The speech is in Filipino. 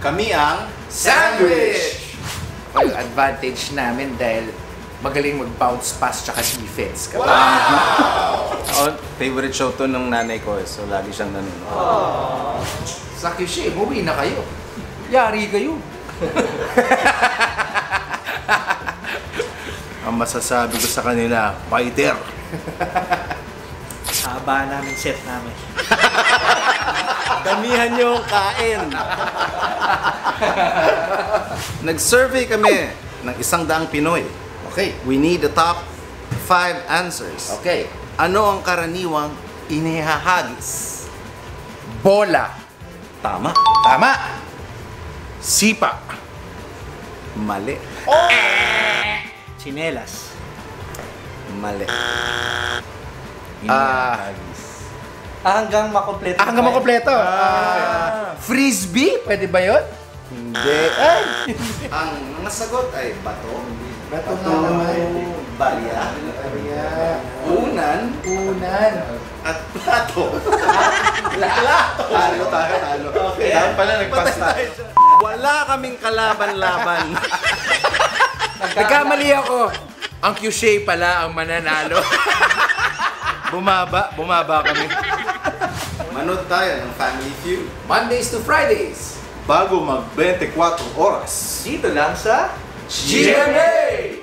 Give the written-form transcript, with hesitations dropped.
Kami ang Sandwich! Yung advantage namin dahil magaling mag-bounce pass tsaka defense. Wow! Oh, favorite show to ng nanay ko, so lagi siyang nanonood. Sa Kyushe, umuwi na kayo. Yari kayo. Ang masasabi ko sa kanila, fighter! Haba namin set namin. Damihan niyo ang kain! Nag-survey kami ng 100 Pinoy. Okay. We need the top 5 answers. Okay. Ano ang karaniwang inihahagis? Bola. Tama. Tama. Sipa. Mali. Chinelas. Mali. Ah. Inihahagis. Hanggang makompleto. Hanggang makompleto. Frisbee? Pwede ba yun? Hindi. Ay! Ang nasagot ay bato. Bato nga naman. Barya. Ayan. Unan. Unan. At plato. Talo tayo, talo. Okay. Dapat pala nagpas tayo. Wala kaming kalaban-laban. Nagkamali ako. Ang Kyushe pala ang mananalo. Bumaba kami. Manood tayo ng Family Feud. Mondays to Fridays. Bago mag 24 oras. Dito lang sa GMA!